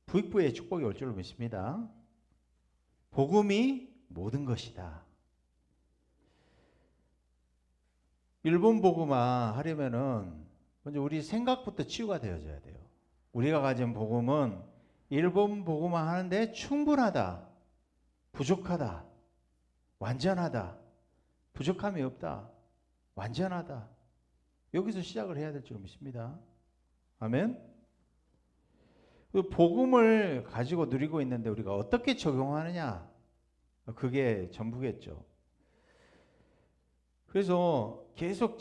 부익부의 축복이 올 줄로 믿습니다. 복음이 모든 것이다. 일본 복음화 하려면은 먼저 우리 생각부터 치유가 되어져야 돼요. 우리가 가진 복음은 일본 복음화 하는데 충분하다, 부족하다, 완전하다, 부족함이 없다, 완전하다. 여기서 시작을 해야 될 줄 믿습니다. 아멘. 그 복음을 가지고 누리고 있는데 우리가 어떻게 적용하느냐, 그게 전부겠죠. 그래서 계속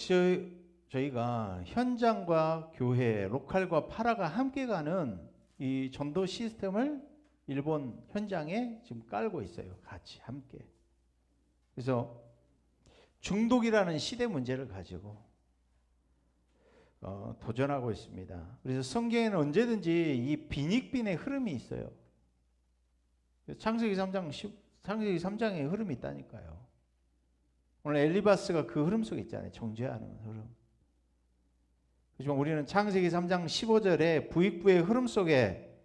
저희가 현장과 교회, 로컬과 파라가 함께 가는 이 전도 시스템을 일본 현장에 지금 깔고 있어요. 같이 함께. 그래서 중독이라는 시대 문제를 가지고 도전하고 있습니다. 그래서 성경에는 언제든지 이 빈익빈의 흐름이 있어요. 창세기 3장에 흐름이 있다니까요. 오늘 엘리바스가 그 흐름 속에 있잖아요. 정죄하는 흐름. 하지만 우리는 창세기 3장 15절에 부익부의 흐름 속에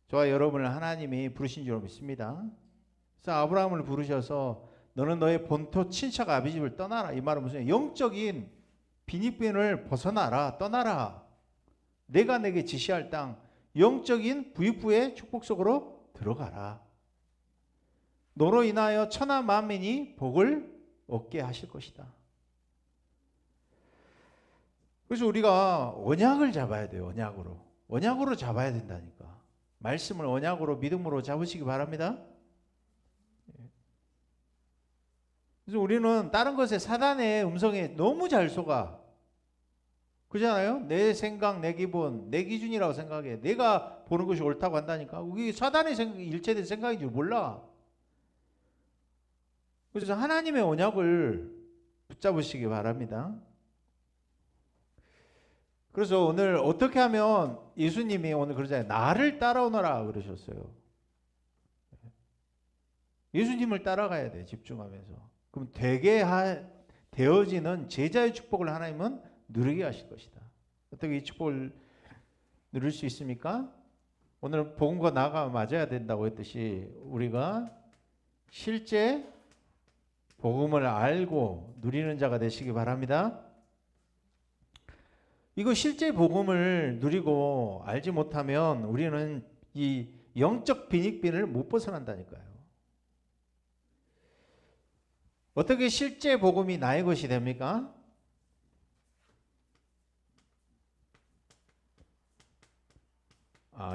저와 여러분을 하나님이 부르신 줄 믿습니다. 그래서 아브라함을 부르셔서 너는 너의 본토 친척 아비집을 떠나라. 이 말은 무슨 영적인 빈익빈을 벗어나라, 떠나라. 내가 내게 지시할 땅, 영적인 부익부의 축복 속으로 들어가라. 너로 인하여 천하 만민이 복을 얻게 하실 것이다. 그래서 우리가 언약을 잡아야 돼요. 언약으로 잡아야 된다니까. 말씀을 언약으로 믿음으로 잡으시기 바랍니다. 그래서 우리는 다른 것에 사단의 음성에 너무 잘 속아. 그렇잖아요? 내 생각, 내 기분, 내 기준이라고 생각해. 내가 보는 것이 옳다고 한다니까. 그게 사단의 일체된 생각인 줄 몰라. 그래서 하나님의 언약을 붙잡으시기 바랍니다. 그래서 오늘 어떻게 하면 예수님이 오늘 그러잖아요. 나를 따라오너라 그러셨어요. 예수님을 따라가야 돼. 집중하면서. 그럼 되게 되어지는 제자의 축복을 하나님은 누리게 하실 것이다. 어떻게 이 축복을 누릴 수 있습니까? 오늘 복음과 나가 맞아야 된다고 했듯이 우리가 실제 복음을 알고 누리는 자가 되시기 바랍니다. 이거 실제 복음을 누리고 알지 못하면 우리는 이 영적 빈익빈을 못 벗어난다니까요. 어떻게 실제 복음이 나의 것이 됩니까?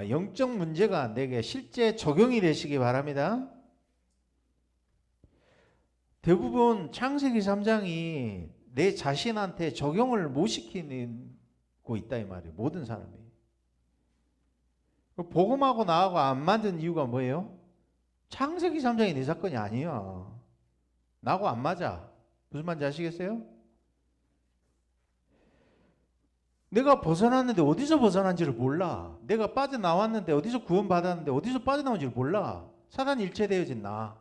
영적 문제가 내게 실제 적용이 되시기 바랍니다. 대부분 창세기 3장이 내 자신한테 적용을 못 시키고 있다 이 말이에요. 모든 사람이. 복음하고 나하고 안 맞는 이유가 뭐예요? 창세기 3장이 내 사건이 아니야. 나하고 안 맞아. 무슨 말인지 아시겠어요? 내가 벗어났는데 어디서 벗어난지를 몰라. 내가 빠져나왔는데 어디서 구원받았는데 어디서 빠져나온지를 몰라. 사단이 일체되어진 나.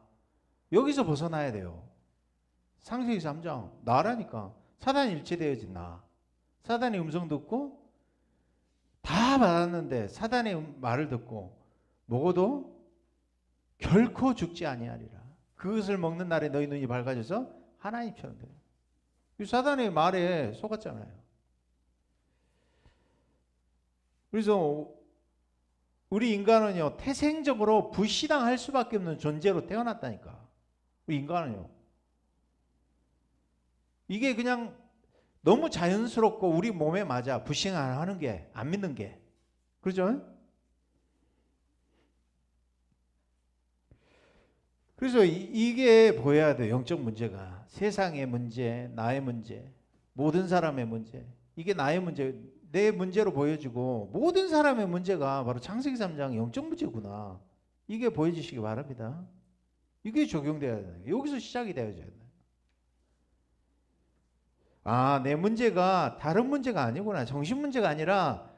여기서 벗어나야 돼요. 창세기 3장 나라니까. 사단이 일체되어진 나. 사단의 음성 듣고 다 받았는데 사단의 말을 듣고 먹어도 결코 죽지 아니하리라. 그것을 먹는 날에 너희 눈이 밝아져서 하나님처럼 돼요. 사단의 말에 속았잖아요. 그래서 우리 인간은요, 태생적으로 불신앙할 수밖에 없는 존재로 태어났다니까. 우리 인간은요. 이게 그냥 너무 자연스럽고 우리 몸에 맞아. 불신앙하는 게, 안 믿는 게. 그렇죠? 그래서 이게 보여야 돼요. 영적 문제가. 세상의 문제, 나의 문제, 모든 사람의 문제. 이게 나의 문제, 내 문제로 보여지고 모든 사람의 문제가 바로 창세기 3장 영적 문제구나. 이게 보여지시기 바랍니다. 이게 적용돼야 돼요. 여기서 시작이 되어져야 돼요. 내 문제가 다른 문제가 아니구나. 정신 문제가 아니라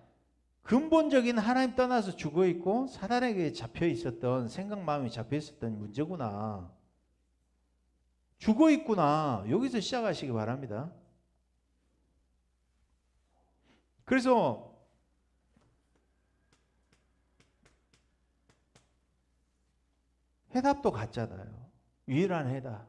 근본적인 하나님 떠나서 죽어있고 사단에게 잡혀 있었던 생각 마음이 잡혀 있었던 문제구나. 죽어있구나. 여기서 시작하시기 바랍니다. 그래서 해답도 같잖아요. 유일한 해답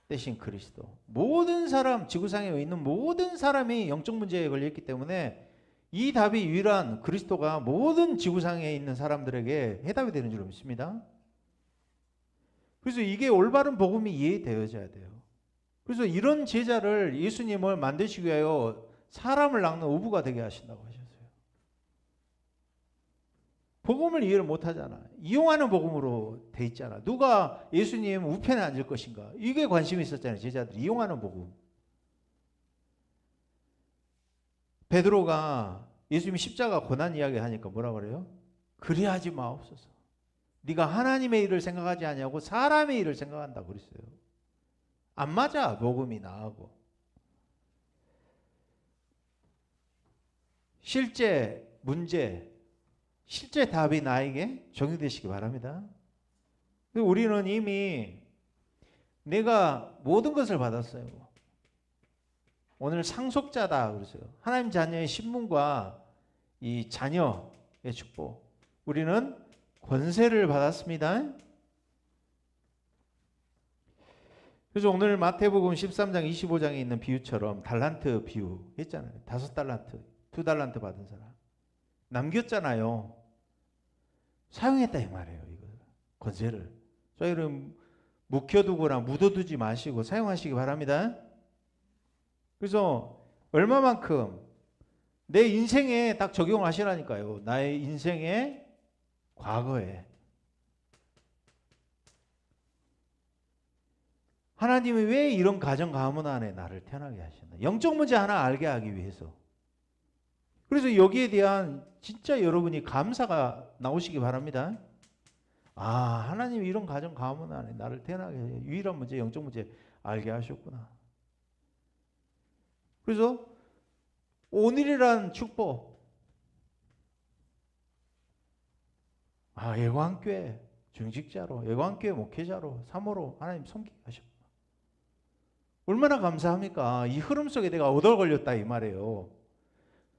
대신 그리스도. 모든 사람, 지구상에 있는 모든 사람이 영적 문제에 걸려있기 때문에 이 답이 유일한 그리스도가 모든 지구상에 있는 사람들에게 해답이 되는 줄 믿습니다. 그래서 이게 올바른 복음이 이해되어져야 돼요. 그래서 이런 제자를 예수님을 만드시기 위하여 사람을 낚는 어부가 되게 하신다고 하셨어요. 복음을 이해를 못하잖아. 이용하는 복음으로 돼 있잖아. 누가 예수님 우편에 앉을 것인가, 이게 관심이 있었잖아요. 제자들이 이용하는 복음. 베드로가 예수님이 십자가 고난 이야기 하니까 뭐라 그래요? 그리하지 마옵소서. 네가 하나님의 일을 생각하지 아니하고 사람의 일을 생각한다고 그랬어요. 안 맞아, 복음이 나하고. 실제 문제, 실제 답이 나에게 적용되시기 바랍니다. 우리는 이미 내가 모든 것을 받았어요. 오늘 상속자다 그랬어요. 하나님 자녀의 신분과 이 자녀의 축복. 우리는 권세를 받았습니다. 그래서 오늘 마태복음 13장 25장에 있는 비유처럼 달란트 비유 했잖아요. 5달란트, 2달란트 받은 사람 남겼잖아요. 사용했다 이 말이에요. 이거 권세를 저희는 묵혀두거나 묻어두지 마시고 사용하시기 바랍니다. 그래서 얼마만큼 내 인생에 딱 적용하시라니까요. 나의 인생의 과거에 하나님이 왜 이런 가정 가문 안에 나를 태어나게 하셨나? 영적 문제 하나 알게 하기 위해서. 그래서 여기에 대한 진짜 여러분이 감사가 나오시기 바랍니다. 아, 하나님이 이런 가정 가문 안에 나를 태어나게 해 유일한 문제, 영적 문제 알게 하셨구나. 그래서 오늘이란 축복. 아, 예관교회 중직자로, 예관교회 목회자로, 사모로 하나님 섬기게 하셨구나. 얼마나 감사합니까? 이 흐름 속에 내가 얻어 걸렸다 이 말이에요.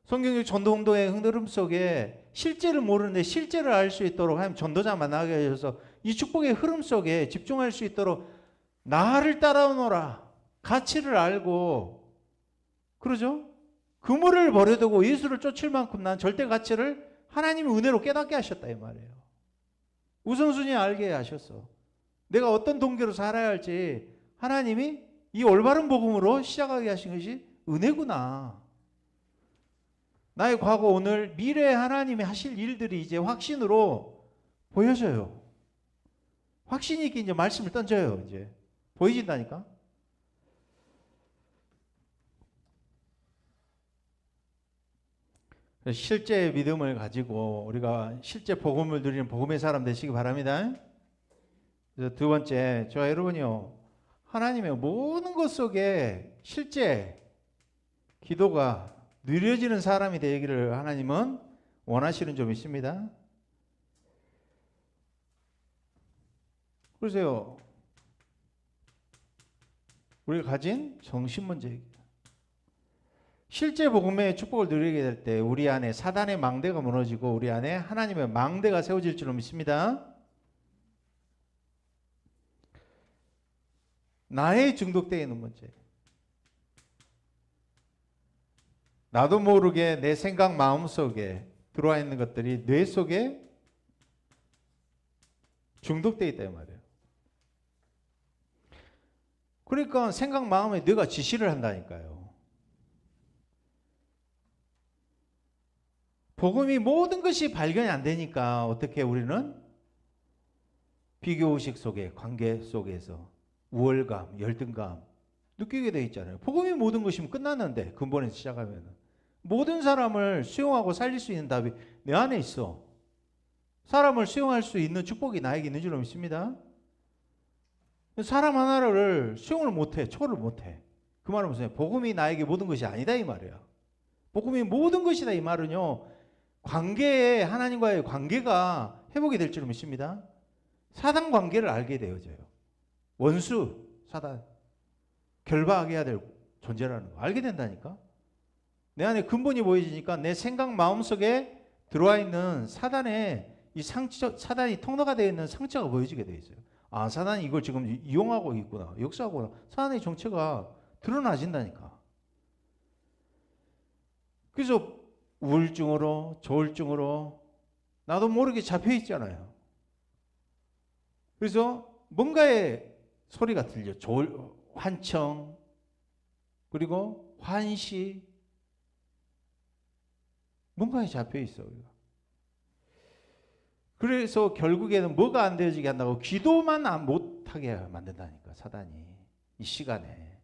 성경적 전도 운동의 흐름 속에 실제를 모르는데 실제를 알 수 있도록 하나님 전도자 만나게 하셔서 이 축복의 흐름 속에 집중할 수 있도록 나를 따라오너라. 가치를 알고, 그러죠? 그물을 버려두고 예수를 쫓을 만큼 난 절대 가치를 하나님의 은혜로 깨닫게 하셨다 이 말이에요. 우선순위 알게 하셨어. 내가 어떤 동기로 살아야 할지 하나님이 이 올바른 복음으로 시작하게 하신 것이 은혜구나. 나의 과거, 오늘, 미래에 하나님이 하실 일들이 이제 확신으로 보여져요. 확신이 있게 이제 말씀을 던져요. 이제 보여진다니까. 실제 믿음을 가지고 우리가 실제 복음을 누리는 복음의 사람 되시기 바랍니다. 그래서 두 번째, 저와 여러분이요, 하나님의 모든 것 속에 실제 기도가 누려지는 사람이 되기를 하나님은 원하시는 점이 있습니다. 그러세요. 우리가 가진 정신 문제입니다. 실제 복음의 축복을 누리게 될 때 우리 안에 사단의 망대가 무너지고 우리 안에 하나님의 망대가 세워질 줄로 믿습니다. 나의 중독되어 있는 문제. 나도 모르게 내 생각 마음 속에 들어와 있는 것들이 뇌 속에 중독되어 있다 이 말이에요. 그러니까 생각 마음에 뇌가 지시를 한다니까요. 복음이 모든 것이 발견이 안 되니까 어떻게 우리는 비교의식 속에, 관계 속에서 우월감, 열등감 느끼게 돼 있잖아요. 복음이 모든 것이면 끝났는데, 근본에서 시작하면 모든 사람을 수용하고 살릴 수 있는 답이 내 안에 있어. 사람을 수용할 수 있는 축복이 나에게 있는 줄로 믿습니다. 사람 하나를 수용을 못해, 초월을 못해. 그 말은 무슨, 복음이 나에게 모든 것이 아니다 이 말이야. 복음이 모든 것이다 이 말은요, 관계에, 하나님과의 관계가 회복이 될 줄로 믿습니다. 사단 관계를 알게 되어져요. 원수, 사단, 결박해야 될 존재라는 거 알게 된다니까. 내 안에 근본이 보여지니까 내 생각 마음속에 들어와 있는 사단의 이 상처, 사단이 통로가 되어 있는 상처가 보여지게 되어 있어요. 아, 사단이 이걸 지금 이용하고 있구나, 역사하구나. 사단의 정체가 드러나진다니까. 그래서 우울증으로, 조울증으로 나도 모르게 잡혀 있잖아요. 그래서 뭔가의 소리가 들려. 환청, 그리고 환시, 뭔가에 잡혀 있어 우리가. 그래서 결국에는 뭐가 안 되어지게 한다고? 기도만 못하게 만든다니까, 사단이. 이 시간에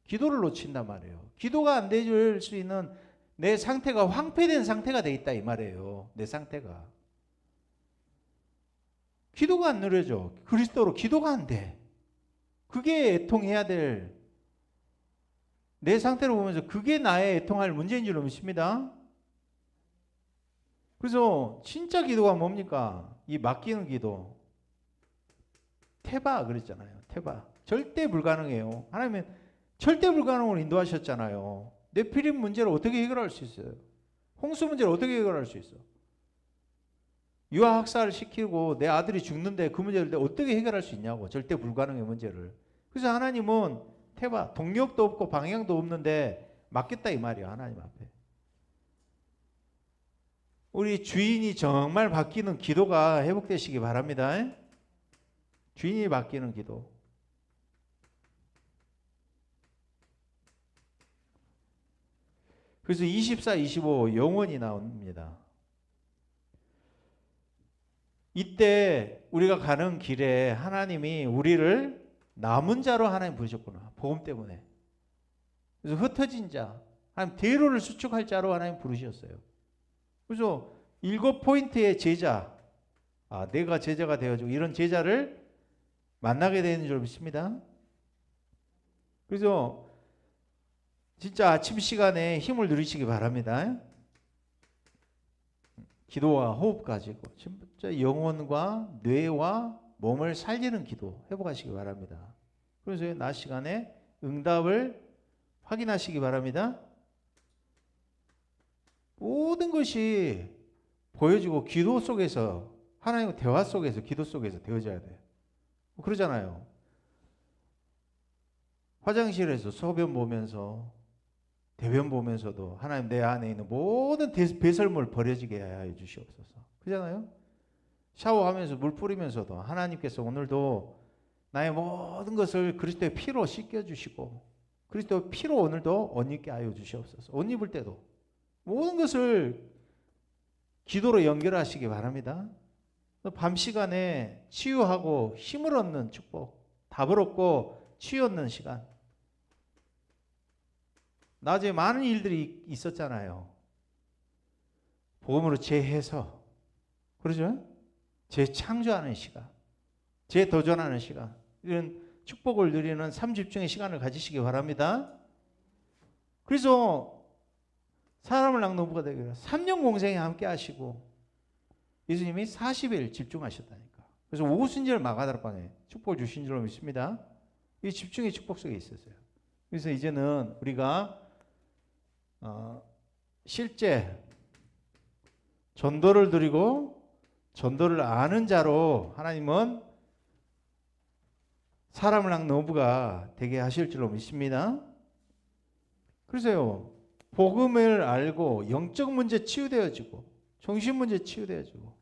기도를 놓친단 말이에요. 기도가 안 되어질 수 있는 내 상태가 황폐된 상태가 돼 있다 이 말이에요. 내 상태가. 기도가 안 누려져. 그리스도로 기도가 안 돼. 그게 애통해야 될, 내 상태를 보면서 그게 나의 애통할 문제인 줄 믿습니다. 그래서 진짜 기도가 뭡니까? 이 맡기는 기도. 테바 그랬잖아요. 테바. 절대 불가능해요. 하나님은 절대 불가능으로 인도하셨잖아요. 네피림 문제를 어떻게 해결할 수 있어요? 홍수 문제를 어떻게 해결할 수 있어? 유아 학살을 시키고 내 아들이 죽는데 그 문제를 어떻게 해결할 수 있냐고. 절대 불가능의 문제를. 그래서 하나님은 테바, 동력도 없고 방향도 없는데 맡겼다 이 말이야, 하나님 앞에. 우리 주인이 정말 바뀌는 기도가 회복되시기 바랍니다. 주인이 바뀌는 기도. 그래서 24, 25 영원히 나옵니다. 이때 우리가 가는 길에 하나님이 우리를 남은 자로 하나님 부르셨구나. 복음 때문에. 그래서 흩어진 자, 하나님 대로를 수축할 자로 하나님 부르셨어요. 그래서 7포인트의 제자, 내가 제자가 되어지고 이런 제자를 만나게 되는 줄 믿습니다. 그래서 진짜 아침 시간에 힘을 누리시기 바랍니다. 기도와 호흡 가지고 진짜 영혼과 뇌와 몸을 살리는 기도 회복하시기 바랍니다. 그래서 낮 시간에 응답을 확인하시기 바랍니다. 모든 것이 보여지고 기도 속에서, 하나님과 대화 속에서, 기도 속에서 되어져야 돼요. 그러잖아요. 화장실에서 소변 보면서, 대변 보면서도 하나님 내 안에 있는 모든 배설물 버려지게 하여 주시옵소서. 그러잖아요. 샤워하면서 물 뿌리면서도 하나님께서 오늘도 나의 모든 것을 그리스도의 피로 씻겨주시고 그리스도의 피로 오늘도 옷 입게 하여 주시옵소서. 옷 입을 때도 모든 것을 기도로 연결하시기 바랍니다. 밤 시간에 치유하고 힘을 얻는 축복, 답을 얻고 치유 얻는 시간. 낮에 많은 일들이 있었잖아요. 복음으로 재해서, 그러죠? 재창조하는 시간, 재도전하는 시간, 이런 축복을 누리는 삶집중의 시간을 가지시기 바랍니다. 그래서 사람을 낳는 노부가 되기를 3년 공생에 함께 하시고 예수님이 40일 집중하셨다니까. 그래서 오순절 마가다락방에 축복을 주신 줄로 믿습니다. 이 집중의 축복 속에 있었어요. 그래서 이제는 우리가 실제 전도를 드리고 전도를 아는 자로 하나님은 사람을 낳는 어부가 되게 하실 줄로 믿습니다. 그래서요, 복음을 알고 영적 문제 치유되어지고 정신 문제 치유되어지고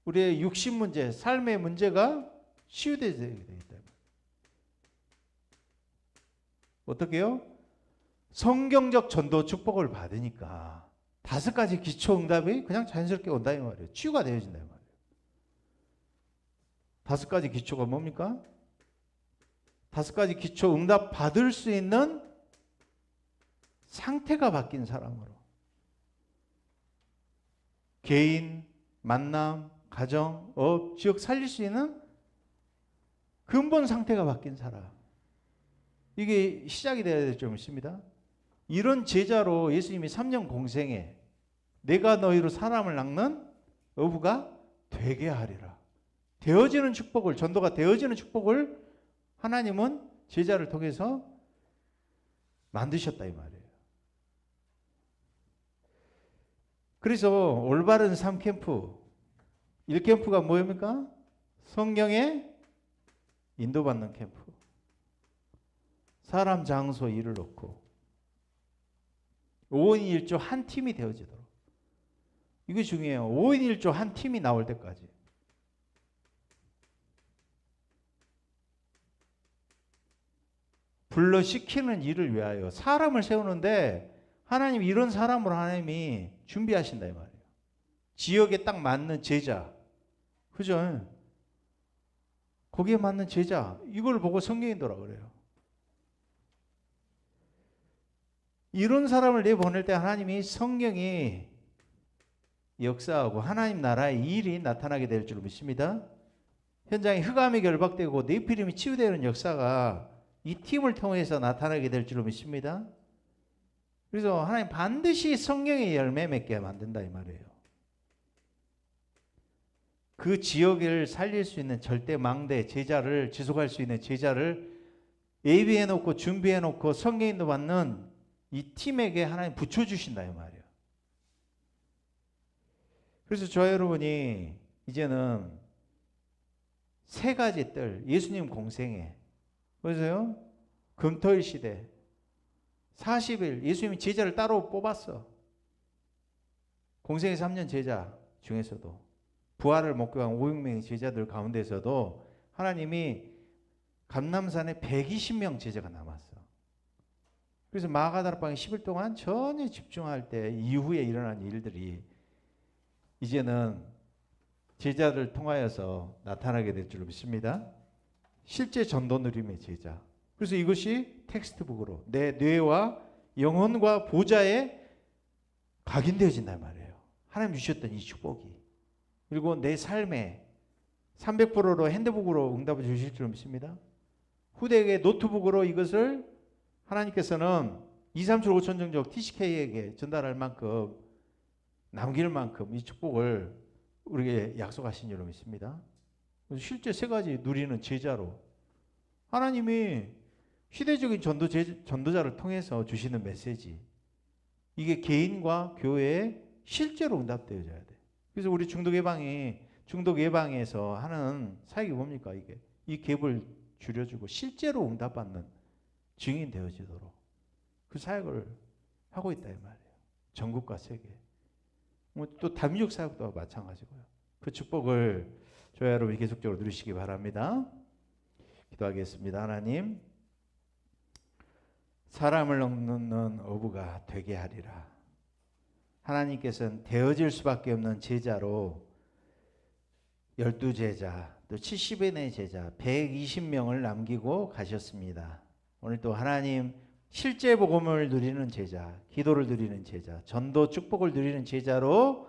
우리의 육신 문제, 삶의 문제가 치유되게 되겠다. 어떻게요? 성경적 전도 축복을 받으니까 5가지 기초 응답이 그냥 자연스럽게 온다 이 말이에요. 치유가 되어진다 이 말이에요. 5가지 기초가 뭡니까? 5가지 기초 응답 받을 수 있는 상태가 바뀐 사람으로. 개인, 만남, 가정, 업, 지역 살릴 수 있는 근본 상태가 바뀐 사람. 이게 시작이 되어야 될 줄 믿습니다. 이런 제자로 예수님이 3년 공생에 내가 너희로 사람을 낳는 어부가 되게 하리라. 되어지는 축복을, 전도가 되어지는 축복을 하나님은 제자를 통해서 만드셨다 이 말이에요. 그래서 올바른 삶 캠프 1캠프가 뭐입니까? 성령에 인도받는 캠프. 사람, 장소, 일을 놓고 5인 1조 한 팀이 되어지도록. 이거 중요해요. 5인 1조 한 팀이 나올 때까지. 불러시키는 일을 위하여 사람을 세우는데 하나님 이런 사람으로 하나님이 준비하신다 이 말이에요. 지역에 딱 맞는 제자. 그죠? 거기에 맞는 제자. 이걸 보고 성경인도라 그래요. 이런 사람을 내보낼 때 하나님이 성령이 역사하고 하나님 나라의 일이 나타나게 될 줄 믿습니다. 현장에 흑암이 결박되고 네피림이 치유되는 역사가 이 팀을 통해서 나타나게 될 줄 믿습니다. 그래서 하나님 반드시 성령의 열매 맺게 만든다 이 말이에요. 그 지역을 살릴 수 있는 절대 망대 제자를 지속할 수 있는 제자를 예비해 놓고 준비해 놓고 성령인도 받는 이 팀에게 하나님 붙여주신다 이 말이에요. 그래서 저와 여러분이 이제는 세 가지 뜰 예수님 공생애 그래서요 금토일 시대 40일 예수님이 제자를 따로 뽑았어. 공생애 3년 제자 중에서도 부활을 목격한 500명의 제자들 가운데서도 하나님이 감람산에 120명 제자가 남았어. 그래서 마가다락방에 10일 동안 전혀 집중할 때 이후에 일어난 일들이 이제는 제자를 통하여서 나타나게 될 줄 믿습니다. 실제 전도 누림의 제자. 그래서 이것이 텍스트북으로 내 뇌와 영혼과 보좌에 각인되어진단 말이에요. 하나님 주셨던 이 축복이. 그리고 내 삶에 300%로 핸드북으로 응답을 주실 줄 믿습니다. 후대에게 노트북으로 이것을 하나님께서는 2, 3, 7, 5천 정적 TCK에게 전달할 만큼 남길 만큼 이 축복을 우리에게 약속하신 줄 믿습니다. 실제 세 가지 누리는 제자로 하나님이 시대적인 전도자를 통해서 주시는 메시지 이게 개인과 교회에 실제로 응답되어져야 돼. 그래서 우리 중독 예방에서 하는 사역이 뭡니까? 이게 이 갭을 줄여주고 실제로 응답받는 증인 되어지도록 그 사역을 하고 있다 이 말이에요. 전국과 세계. 또 담육 사역도 마찬가지고요. 그 축복을 저와 여러분이 계속적으로 누리시기 바랍니다. 기도하겠습니다. 하나님, 사람을 넘는 어부가 되게 하리라. 하나님께서는 되어질 수밖에 없는 제자로 12제자, 또 70인의 제자, 120명을 남기고 가셨습니다. 오늘 또 하나님 실제 복음을 누리는 제자, 기도를 누리는 제자, 전도 축복을 누리는 제자로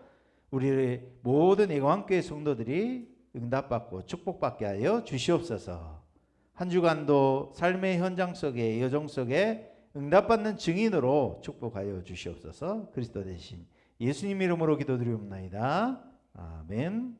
우리 모든 애광교회 성도들이 응답받고 축복받게 하여 주시옵소서. 한 주간도 삶의 현장 속에 여정 속에 응답받는 증인으로 축복하여 주시옵소서. 그리스도 대신 예수님 이름으로 기도드리옵나이다. 아멘.